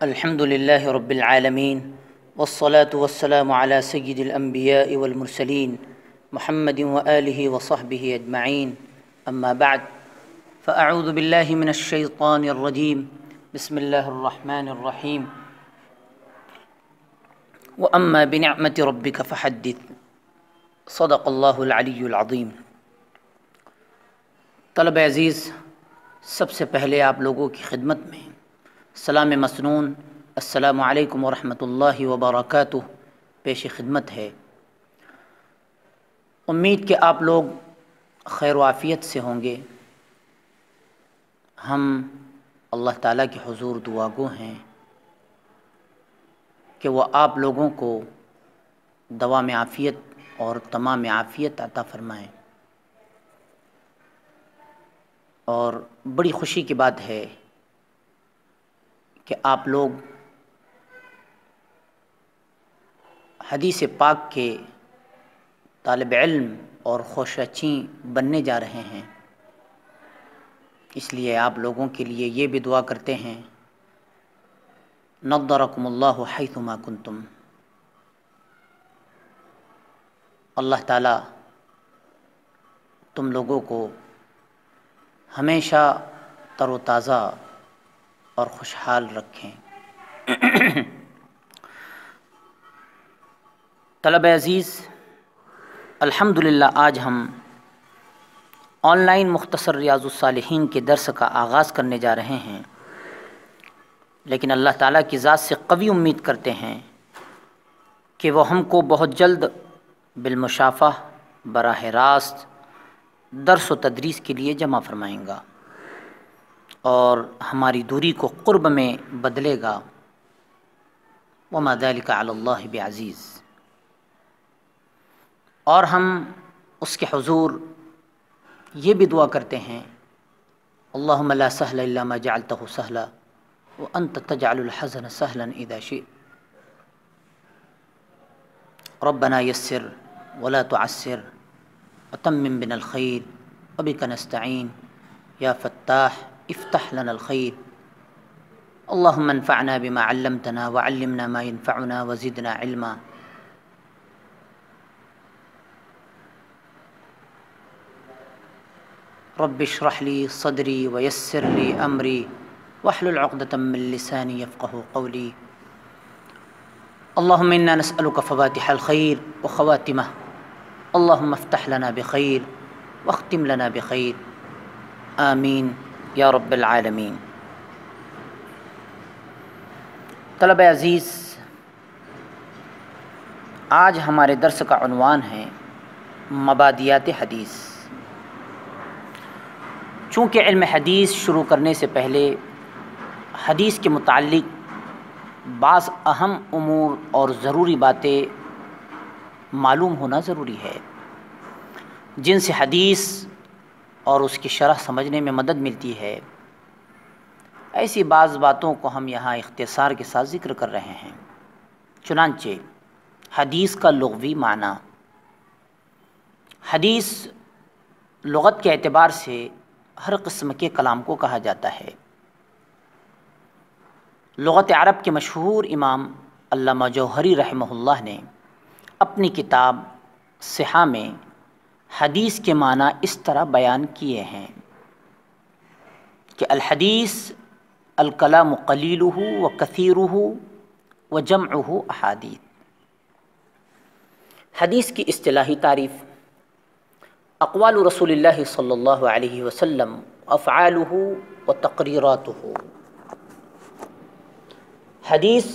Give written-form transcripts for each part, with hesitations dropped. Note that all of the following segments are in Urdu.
الحمد لله رب العالمين والصلاة والسلام على سيد الأنبياء والمرسلين محمد وآله وصحبه أجمعين أما بعد فأعوذ بالله من الشيطان الرجيم بسم الله الرحمن الرحيم وأما بنعمة ربك فحدث صدق الله العلی العظیم۔ طلبہ عزیز، سب سے پہلے آپ لوگوں کی خدمت میں سلام مسنون السلام علیکم ورحمۃ اللہ وبرکاتہ پیش خدمت ہے۔ امید کہ آپ لوگ خیر و عافیت سے ہوں گے۔ ہم اللہ تعالیٰ کے حضور دعا گو ہیں کہ وہ آپ لوگوں کو دوام عافیت اور تمام عافیت عطا فرمائیں۔ اور بڑی خوشی کی بات ہے کہ آپ لوگ حدیث پاک کے طالب علم اور خوشچیں بننے جا رہے ہیں۔ اس لیے آپ لوگوں کے لیے یہ بھی دعا کرتے ہیں، نضرکم اللہ حیثما کنتم۔ اللہ تعالیٰ تم لوگوں کو ہمیشہ تر و تازہ اور خوشحال رکھیں۔ طلبہ عزیز، الحمدللہ آج ہم آن لائن مختصر ریاض الصالحین کے درس کا آغاز کرنے جا رہے ہیں، لیکن اللہ تعالیٰ کی ذات سے قوی امید کرتے ہیں کہ وہ ہم کو بہت جلد بالمشافہ براہ راست درس و تدریس کے لیے جمع فرمائیں گا اور ہماری دوری کو قرب میں بدلے گا۔ وما ذلک علی اللہ بعزیز۔ اور ہم اس کے حضور یہ بھی دعا کرتے ہیں، اللہم لا سہل الا ما جعلتہ سہلا وانت تجعل الحزن سہلا اذا شئت۔ ربنا یسر ولا تعسر وتمم بنا الخیر وبک نستعین یا فتاح افتح لنا الخیر۔ اللہم انفعنا بما علمتنا وعلمنا ما ينفعنا وزدنا علما۔ رب اشرح لي صدري ويسر لي أمري واحلل عقدة من لساني يفقه قولي۔ اللهم إنا نسألك فواتح الخير وخواتمه، اللهم افتح لنا بخير واختم لنا بخير، آمین یا رب العالمین۔ طلبہ عزیز، آج ہمارے درس کا عنوان ہے مبادیات حدیث۔ چونکہ علم حدیث شروع کرنے سے پہلے حدیث کے متعلق بعض اہم امور اور ضروری باتیں معلوم ہونا ضروری ہے، جن سے حدیث اور اس کی شرح سمجھنے میں مدد ملتی ہے۔ ایسی بعض باتوں کو ہم یہاں اختصار کے ساتھ ذکر کر رہے ہیں۔ چنانچہ حدیث کا لغوی معنی۔ حدیث لغت کے اعتبار سے ہر قسم کے کلام کو کہا جاتا ہے۔ لغت عرب کے مشہور امام علامہ جوہری رحمہ اللہ نے اپنی کتاب صحاح میں حدیث کے معنی اس طرح بیان کیے ہیں کہ الحدیث الکلام قلیلہ و کثیرہ و جمعہ احادیث۔ حدیث کی اصطلاحی تعریف: اقوال رسول اللہ صلی اللہ علیہ وسلم، افعالہ و تقریراتہ۔ حدیث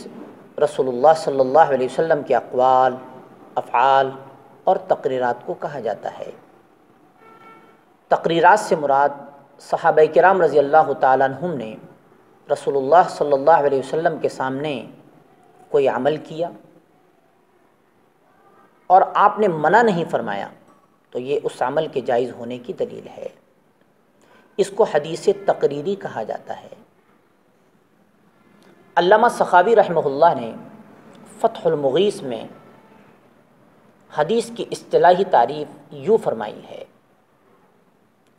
رسول اللہ صلی اللہ علیہ وسلم کے اقوال، افعال اور تقریرات کو کہا جاتا ہے۔ تقریرات سے مراد صحابہ کرام رضی اللہ تعالیٰ عنہم نے رسول اللہ صلی اللہ علیہ وسلم کے سامنے کوئی عمل کیا اور آپ نے منع نہیں فرمایا تو یہ اس عمل کے جائز ہونے کی دلیل ہے۔ اس کو حدیث تقریری کہا جاتا ہے۔ علامہ سخاوی رحمہ اللہ نے فتح المغیث میں حدیث کی اصطلاحی تعریف یوں فرمائی ہے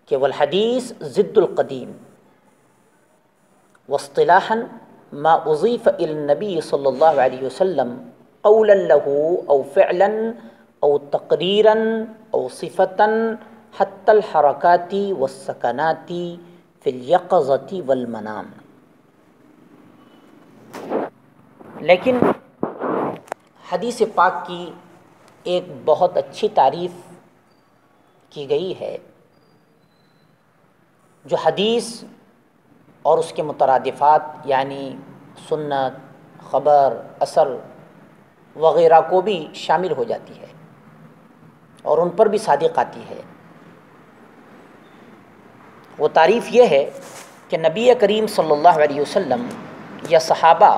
کہ والحدیث ضد القدیم واصطلاحاً ما اضیف الی النبی صلی اللہ علیہ وسلم قولا له او فعلا او تقریرا او صفتا حتی الحرکات والسکنات فی الیقظۃ والمنام۔ لیکن حدیث پاک کی ایک بہت اچھی تعریف کی گئی ہے، جو حدیث اور اس کے مترادفات یعنی سنت، خبر، اثر وغیرہ کو بھی شامل ہو جاتی ہے اور ان پر بھی صادق آتی ہے۔ وہ تعریف یہ ہے کہ نبی کریم صلی اللہ علیہ وسلم یا صحابہ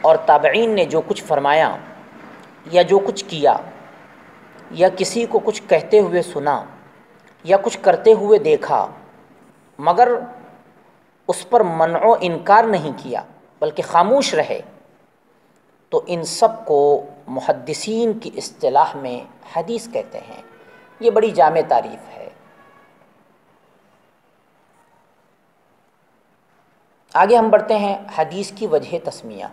اور تابعین نے جو کچھ فرمایا یا جو کچھ کیا یا کسی کو کچھ کہتے ہوئے سنا یا کچھ کرتے ہوئے دیکھا، مگر اس پر منع و انکار نہیں کیا بلکہ خاموش رہے، تو ان سب کو محدثین کی اصطلاح میں حدیث کہتے ہیں۔ یہ بڑی جامع تعریف ہے۔ آگے ہم بڑھتے ہیں حدیث کی وجہ تسمیہ،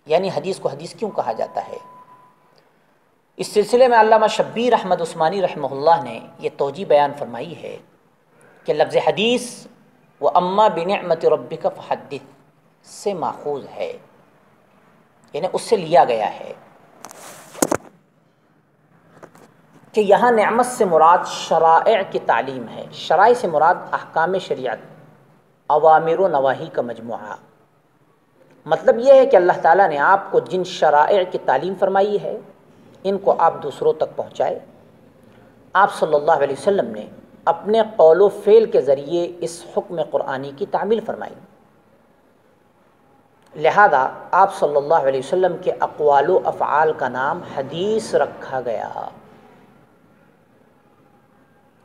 یعنی حدیث کو حدیث کیوں کہا جاتا ہے۔ اس سلسلے میں علامہ شبیر احمد عثمانی رحمہ اللہ نے یہ توجیہ بیان فرمائی ہے کہ لفظ حدیث وَأَمَّا بِنِعْمَةِ رَبِّكَ فَحَدِّثْ سے ماخوذ ہے، یعنی اس سے لیا گیا ہے کہ یہاں نعمت سے مراد شرائع کی تعلیم ہے۔ شرائع سے مراد احکام شریعت، اوامر و نواہی کا مجموعہ۔ مطلب یہ ہے کہ اللہ تعالیٰ نے آپ کو جن شرائع کی تعلیم فرمائی ہے، ان کو آپ دوسروں تک پہنچائے۔ آپ صلی اللہ علیہ وسلم نے اپنے قول و فعل کے ذریعے اس حکم قرآنی کی تعمیل فرمائی، لہذا آپ صلی اللہ علیہ وسلم کے اقوال و افعال کا نام حدیث رکھا گیا۔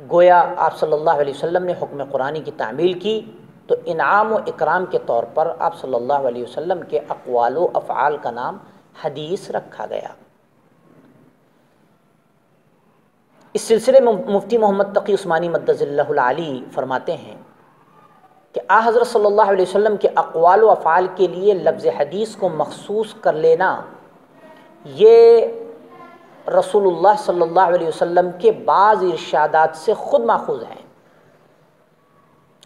گویا آپ صلی اللہ علیہ وسلم نے حکم قرآنی کی تعمیل کی تو انعام و اکرام کے طور پر آپ صلی اللہ علیہ وسلم کے اقوال و افعال کا نام حدیث رکھا گیا۔ اس سلسلے میں مفتی محمد تقی عثمانی مدظ اللہ العالی فرماتے ہیں کہ حضرت صلی اللہ علیہ وسلم کے اقوال و افعال کے لیے لفظ حدیث کو مخصوص کر لینا، یہ رسول اللہ صلی اللہ علیہ وسلم کے بعض ارشادات سے خود ماخوذ ہیں۔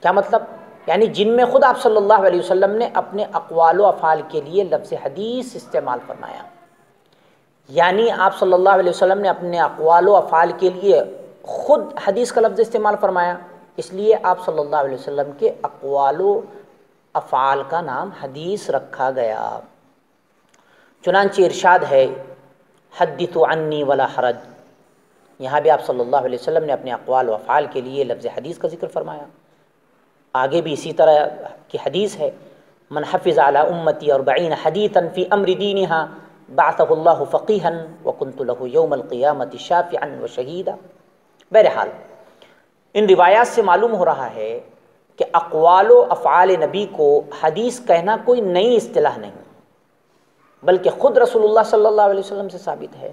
کیا مطلب؟ یعنی جن میں خود آپ صلی اللہ علیہ وسلم نے اپنے اقوال و افعال کے لیے لفظ حدیث استعمال فرمایا، یعنی آپ صلی اللہ علیہ وسلم نے اپنے اقوال و افعال کے لیے خود حدیث کا لفظ استعمال فرمایا، اس لیے آپ صلی اللہ علیہ وسلم کے اقوال و افعال کا نام حدیث رکھا گیا۔ چنانچہ ارشاد ہے حدثوا عنی ولا حرج، یہاں بھی آپ صلی اللہ علیہ وسلم نے اپنے اقوال و افعال کے لیے لفظ حدیث کا ذکر فرمایا۔ آگے بھی اسی طرح کی حدیث ہے من حفظ علی امتی 40 حدیثا فی امر دینہا بعثہ اللہ فقیہا وکنت لہ یوم القیامۃ شافعا وشہیدا۔ بہرحال ان روایات سے معلوم ہو رہا ہے کہ اقوال و افعال نبی کو حدیث کہنا کوئی نئی اصطلاح نہیں، بلکہ خود رسول اللہ صلی اللہ علیہ وسلم سے ثابت ہے۔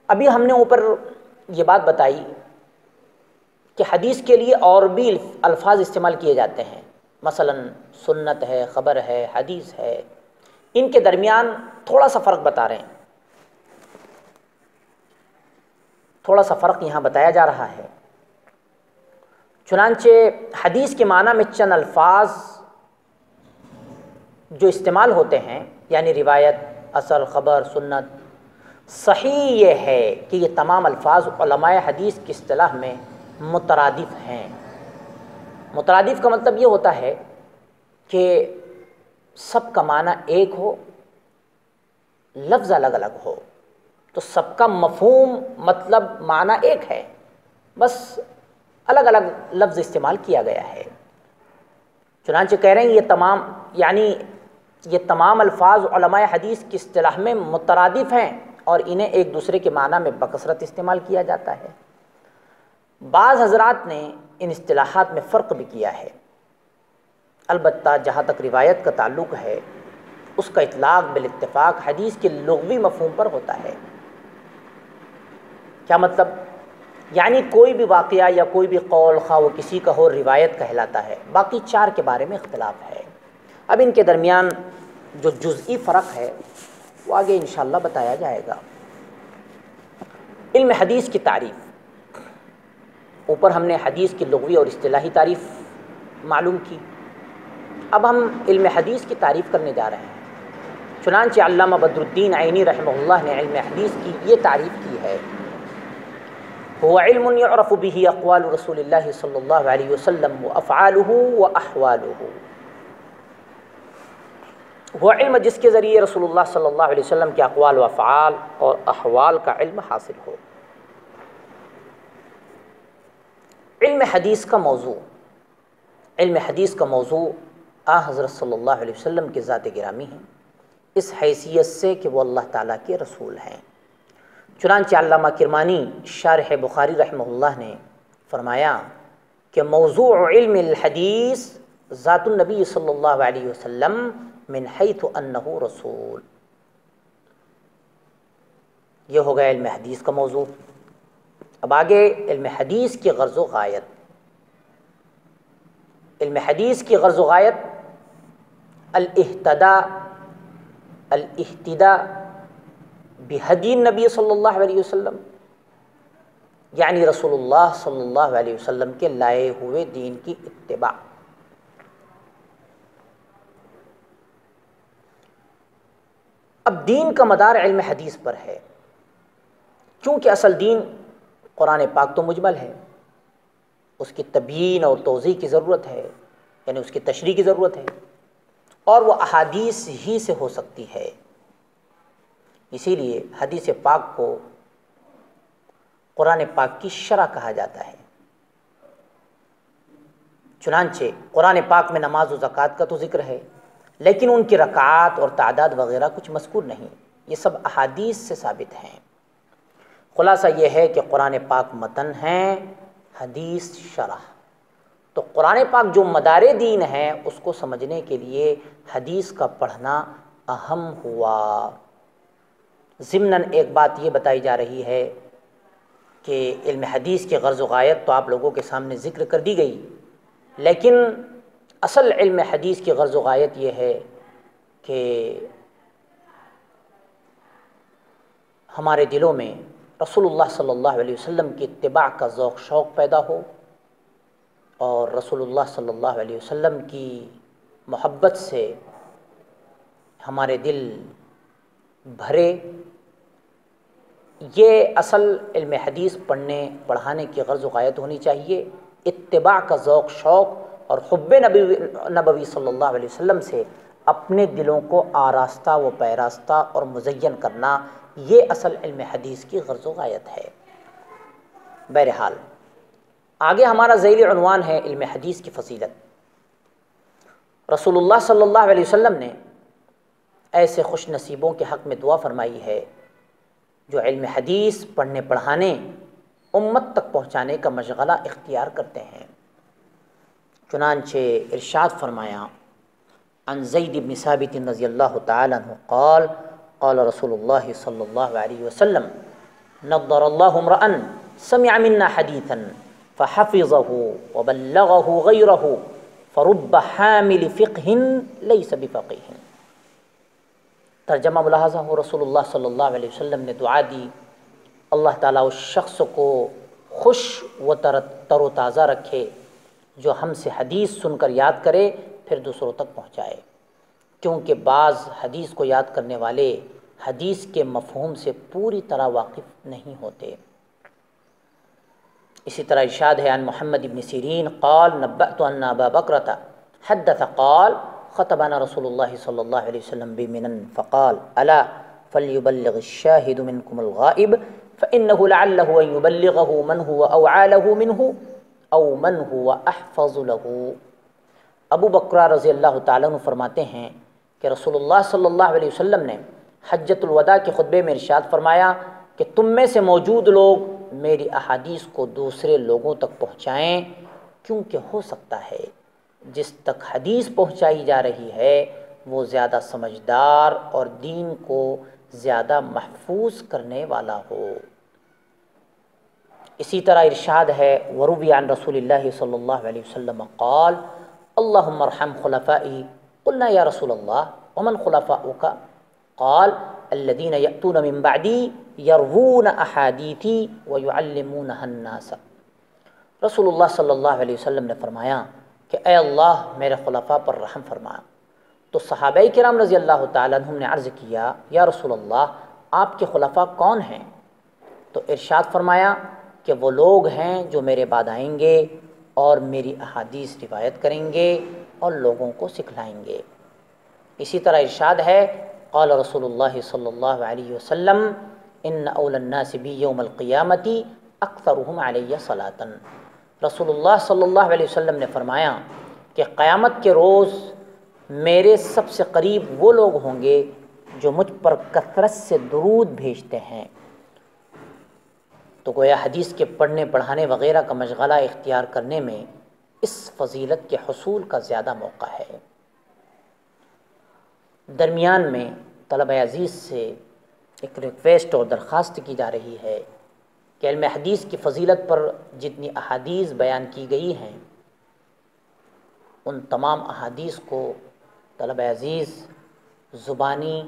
ابھی ہم نے اوپر یہ بات بتائی کہ حدیث کے لیے اور بھی الفاظ استعمال کیے جاتے ہیں، مثلا سنت ہے، خبر ہے، حدیث ہے، ان کے درمیان تھوڑا سا فرق بتا رہے ہیں، تھوڑا سا فرق یہاں بتایا جا رہا ہے۔ چنانچہ حدیث کے معنی میں چند الفاظ جو استعمال ہوتے ہیں، یعنی روایت، اثر، خبر، سنت، صحیح یہ ہے کہ یہ تمام الفاظ علماء حدیث کی اصطلاح میں مترادف ہیں۔ مترادف کا مطلب یہ ہوتا ہے کہ سب کا معنی ایک ہو، لفظ الگ الگ ہو، تو سب کا مفہوم مطلب معنی ایک ہے، بس الگ الگ لفظ استعمال کیا گیا ہے۔ چنانچہ کہہ رہے ہیں یہ تمام الفاظ علماء حدیث کی اصطلاح میں مترادف ہیں اور انہیں ایک دوسرے کے معنی میں بکثرت استعمال کیا جاتا ہے۔ بعض حضرات نے ان اصطلاحات میں فرق بھی کیا ہے، البتہ جہاں تک روایت کا تعلق ہے اس کا اطلاق بالاتفاق حدیث کے لغوی مفہوم پر ہوتا ہے۔ کیا مطلب؟ یعنی کوئی بھی واقعہ یا کوئی بھی قول خواہ وہ کسی کا ہو روایت کہلاتا ہے، باقی 4 کے بارے میں اختلاف ہے۔ اب ان کے درمیان جو جزئی فرق ہے وہ آگے انشاءاللہ بتایا جائے گا۔ علم حدیث کی تعریف، اوپر ہم نے حدیث کی لغوی اور اصطلاحی تعریف معلوم کی، اب ہم علم حدیث کی تعریف کرنے جا رہے ہیں۔ چنانچہ علامہ بدر الدین عینی رحمہ اللہ نے علم حدیث کی یہ تعریف کی ہے: هو علم يعرف به اقوال رسول اللہ صلی اللہ علیہ وسلم وافعاله واحواله۔ وہ علم جس کے ذریعے رسول اللہ صلی اللہ علیہ وسلم کے اقوال و افعال اور احوال کا علم حاصل ہو۔ علم حدیث کا موضوع، علم حدیث کا موضوع حضرت صلی اللہ علیہ وسلم کے ذات گرامی ہیں، اس حیثیت سے کہ وہ اللہ تعالیٰ کے رسول ہیں۔ چنانچہ علامہ کرمانی شارح بخاری رحمہ اللہ نے فرمایا کہ موضوع علم الحدیث ذات النبی صلی اللہ علیہ وسلم من حیث انہ رسول۔ یہ ہو گیا علم حدیث کا موضوع۔ اب آگے علم حدیث کی غرض و غایت۔ علم حدیث کی غرض و غایت الاہتداء بہدی نبی صلی اللہ علیہ وسلم، یعنی رسول اللہ صلی اللہ علیہ وسلم کے لائے ہوئے دین کی اتباع۔ اب دین کا مدار علم حدیث پر ہے، کیونکہ اصل دین قرآن پاک تو مجمل ہے، اس کی تبیین اور توضیح کی ضرورت ہے، یعنی اس کی تشریح کی ضرورت ہے، اور وہ احادیث ہی سے ہو سکتی ہے۔ اسی لیے حدیث پاک کو قرآن پاک کی شرح کہا جاتا ہے۔ چنانچہ قرآن پاک میں نماز و زکوٰۃ کا تو ذکر ہے، لیکن ان کی رکعات اور تعداد وغیرہ کچھ مذکور نہیں، یہ سب احادیث سے ثابت ہیں۔ خلاصہ یہ ہے کہ قرآن پاک متن ہیں، حدیث شرح۔ تو قرآن پاک جو مدار دین ہے اس کو سمجھنے کے لیے حدیث کا پڑھنا اہم ہوا۔ ضمناً ایک بات یہ بتائی جا رہی ہے کہ علم حدیث کی غرض و غایت تو آپ لوگوں کے سامنے ذکر کر دی گئی، لیکن اصل علم حدیث کی غرض و غایت یہ ہے کہ ہمارے دلوں میں رسول اللہ صلی اللہ علیہ وسلم کی اتباع کا ذوق شوق پیدا ہو، اور رسول اللہ صلی اللہ علیہ وسلم کی محبت سے ہمارے دل بھرے۔ یہ اصل علم حدیث پڑھنے پڑھانے کی غرض و غایت ہونی چاہیے۔ اتباع کا ذوق شوق اور حب نبوی صلی اللہ علیہ وسلم سے اپنے دلوں کو آراستہ و پیراستہ اور مزین کرنا، یہ اصل علم حدیث کی غرض و غایت ہے۔ بہرحال آگے ہمارا ذیلی عنوان ہے علم حدیث کی فضیلت۔ رسول اللہ صلی اللہ علیہ وسلم نے ایسے خوش نصیبوں کے حق میں دعا فرمائی ہے جو علم حدیث پڑھنے پڑھانے امت تک پہنچانے کا مشغلہ اختیار کرتے ہیں۔ چنانچہ ارشاد فرمایا: عن زید بن ثابت رضی اللہ تعالی عنہ قال قال رسول اللہ صلی اللہ علیہ وسلم نضر اللہ امرأ سمع منا حدیثا فحفظه وبلغه غیرہ فرب حامل فقہ لیس بفقیہ۔ ترجمہ ملاحظہ ہو، رسول اللہ صلی اللہ علیہ وسلم نے دعا دی، اللہ تعالیٰ اس شخص کو خوش و تر و تازہ رکھے جو ہم سے حدیث سن کر یاد کرے پھر دوسروں تک پہنچائے، کیونکہ بعض حدیث کو یاد کرنے والے حدیث کے مفہوم سے پوری طرح واقف نہیں ہوتے۔ اسی طرح ارشاد ہے عن محمد بن سیرین قال نبأت ان ابا بکرۃ حدث قال خطبنا رسول اللہ صلی اللہ علیہ وسلم بمنن فقال الا فليبلغ الشاهد منكم الغائب فانه لعله ان يبلغه من هو اوعى له منه او من هو احفظ له۔ ابو بکرہ رضی اللہ تعالیٰ عنہ فرماتے ہیں کہ رسول اللہ صلی اللہ علیہ وسلم نے حجۃ الوداع کے خطبے میں ارشاد فرمایا کہ تم میں سے موجود لوگ میری احادیث کو دوسرے لوگوں تک پہنچائیں، کیونکہ ہو سکتا ہے جس تک حدیث پہنچائی جا رہی ہے وہ زیادہ سمجھدار اور دین کو زیادہ محفوظ کرنے والا ہو۔ اسی طرح ارشاد ہے وروی عن رسول اللہ صلی اللہ علیہ وسلم قال اللہم ارحم خلفائی قلنا یا رسول اللہ ومن خلفاؤک قال الذین یأتون من بعدی یروون احادیثی ویعلمونها الناس۔ رسول اللہ صلی اللہ علیہ وسلم نے فرمایا کہ اے اللہ میرے خلفاء پر رحم فرما۔ تو صحابہ کرام رضی اللہ تعالیٰ عنہم نے عرض کیا یا رسول اللہ آپ کے خلفاء کون ہیں؟ تو ارشاد فرمایا کہ وہ لوگ ہیں جو میرے بعد آئیں گے اور میری احادیث روایت کریں گے اور لوگوں کو سکھلائیں گے۔ اسی طرح ارشاد ہے قال رسول اللہ صلی اللہ علیہ وسلم ان اول الناس بی یوم القیامت اکثرهم علی صلاۃ۔ رسول اللہ صلی اللہ علیہ وسلم نے فرمایا کہ قیامت کے روز میرے سب سے قریب وہ لوگ ہوں گے جو مجھ پر کثرت سے درود بھیجتے ہیں۔ تو گویا حدیث کے پڑھنے پڑھانے وغیرہ کا مشغلہ اختیار کرنے میں اس فضیلت کے حصول کا زیادہ موقع ہے۔ درمیان میں طلبہ عزیز سے ایک ریکویسٹ اور درخواست کی جا رہی ہے کہ علم حدیث کی فضیلت پر جتنی احادیث بیان کی گئی ہیں ان تمام احادیث کو طلبہ عزیز زبانی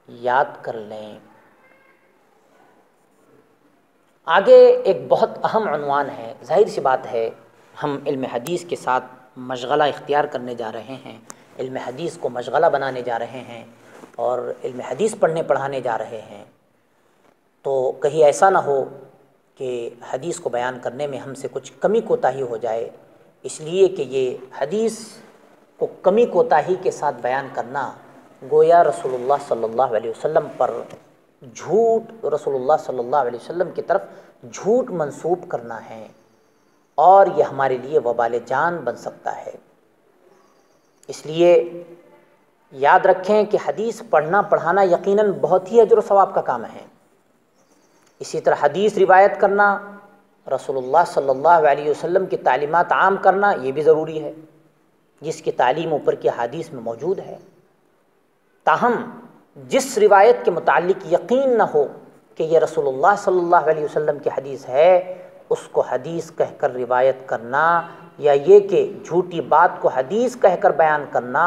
یاد کر لیں۔ آگے ایک بہت اہم عنوان ہے، ظاہر سی بات ہے ہم علم حدیث کے ساتھ مشغلہ اختیار کرنے جا رہے ہیں، علم حدیث کو مشغلہ بنانے جا رہے ہیں اور علم حدیث پڑھنے پڑھانے جا رہے ہیں، تو کہیں ایسا نہ ہو کہ حدیث کو بیان کرنے میں ہم سے کچھ کمی کوتاہی ہو جائے، اس لیے کہ یہ حدیث کو کمی کوتاہی کے ساتھ بیان کرنا گویا رسول اللہ صلی اللہ علیہ وسلم پر جھوٹ، رسول اللہ صلی اللہ علیہ وسلم کی طرف جھوٹ منسوب کرنا ہے اور یہ ہمارے لیے وبال جان بن سکتا ہے۔ اس لیے یاد رکھیں کہ حدیث پڑھنا پڑھانا یقیناً بہت ہی اجر و ثواب کا کام ہے۔ اسی طرح حدیث روایت کرنا، رسول اللہ صلی اللہ علیہ وسلم کی تعلیمات عام کرنا یہ بھی ضروری ہے، جس کی تعلیم اوپر کی حدیث میں موجود ہے۔ تاہم جس روایت کے متعلق یقین نہ ہو کہ یہ رسول اللہ صلی اللہ علیہ وسلم کی حدیث ہے، اس کو حدیث کہہ کر روایت کرنا یا یہ کہ جھوٹی بات کو حدیث کہہ کر بیان کرنا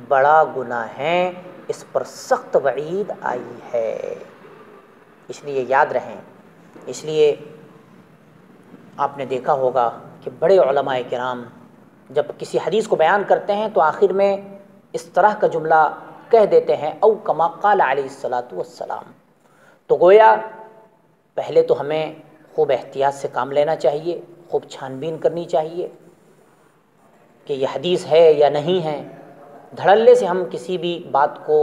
بڑا گناہ ہے، اس پر سخت وعید آئی ہے۔ اس لیے یاد رہیں، اس لیے آپ نے دیکھا ہوگا کہ بڑے علماء کرام جب کسی حدیث کو بیان کرتے ہیں تو آخر میں اس طرح کا جملہ کہہ دیتے ہیں او کما قال علیہ الصلاۃ والسلام۔ تو گویا پہلے تو ہمیں خوب احتیاط سے کام لینا چاہیے، خوب چھان بین کرنی چاہیے کہ یہ حدیث ہے یا نہیں ہے۔ دھڑلے سے ہم کسی بھی بات کو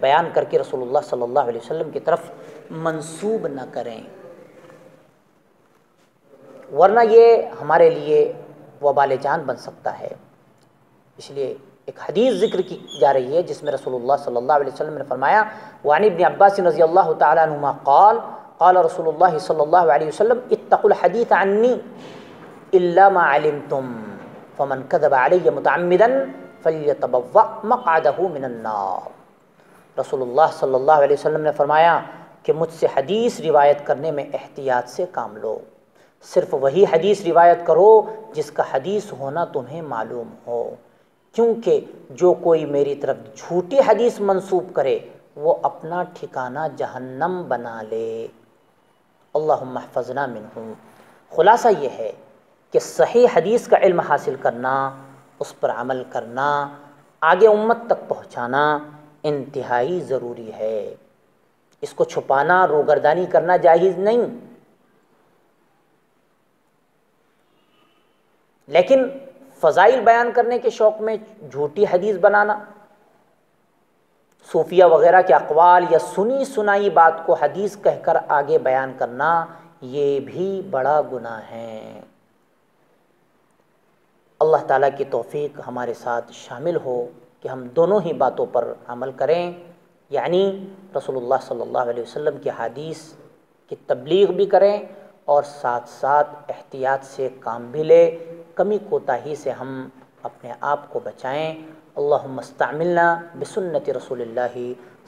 بیان کر کے رسول اللہ صلی اللہ علیہ وسلم کی طرف منسوب نہ کریں، ورنہ یہ ہمارے لیے وبال جان بن سکتا ہے۔ اس لیے ایک حدیث ذکر کی جا رہی ہے جس میں رسول اللہ صلی اللہ علیہ وسلم نے فرمایا وعن ابن عباس رضی اللہ تعالی عنہما قال قال رسول اللہ صلی اللہ علیہ وسلم اتقوا الحدیث عنی الا ما علمتم فمن کذب علی متعمدا فلیتبوأ مقعدہ من النار۔ رسول اللہ صلی اللہ علیہ وسلم نے فرمایا کہ مجھ سے حدیث روایت کرنے میں احتیاط سے کام لو، صرف وہی حدیث روایت کرو جس کا حدیث ہونا تمہیں معلوم ہو، کیونکہ جو کوئی میری طرف جھوٹی حدیث منسوب کرے وہ اپنا ٹھکانہ جہنم بنا لے۔ اللہم احفظنا منہ۔ خلاصہ یہ ہے کہ صحیح حدیث کا علم حاصل کرنا، اس پر عمل کرنا، آگے امت تک پہنچانا انتہائی ضروری ہے۔ اس کو چھپانا، روگردانی کرنا جائز نہیں، لیکن فضائل بیان کرنے کے شوق میں جھوٹی حدیث بنانا، صوفیہ وغیرہ کے اقوال یا سنی سنائی بات کو حدیث کہہ کر آگے بیان کرنا یہ بھی بڑا گناہ ہے۔ اللہ تعالیٰ کی توفیق ہمارے ساتھ شامل ہو کہ ہم دونوں ہی باتوں پر عمل کریں، یعنی رسول اللہ صلی اللہ علیہ وسلم کی حدیث کی تبلیغ بھی کریں اور ساتھ ساتھ احتیاط سے کام بھی لیں، کمی کوتاہی سے ہم اپنے آپ کو بچائیں۔ اللہم استعملنا بسنت رسول اللہ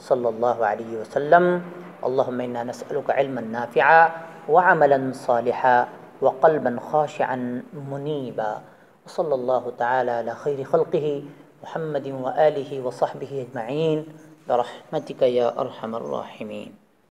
صلی اللہ علیہ وسلم۔ اللہم انا نسألک علما نافعا وعملا صالحا وقلبا خاشعا منيبا. وصلى الله تعالى على خير خلقه محمد وآله وصحبه أجمعين برحمتك يا أرحم الراحمين.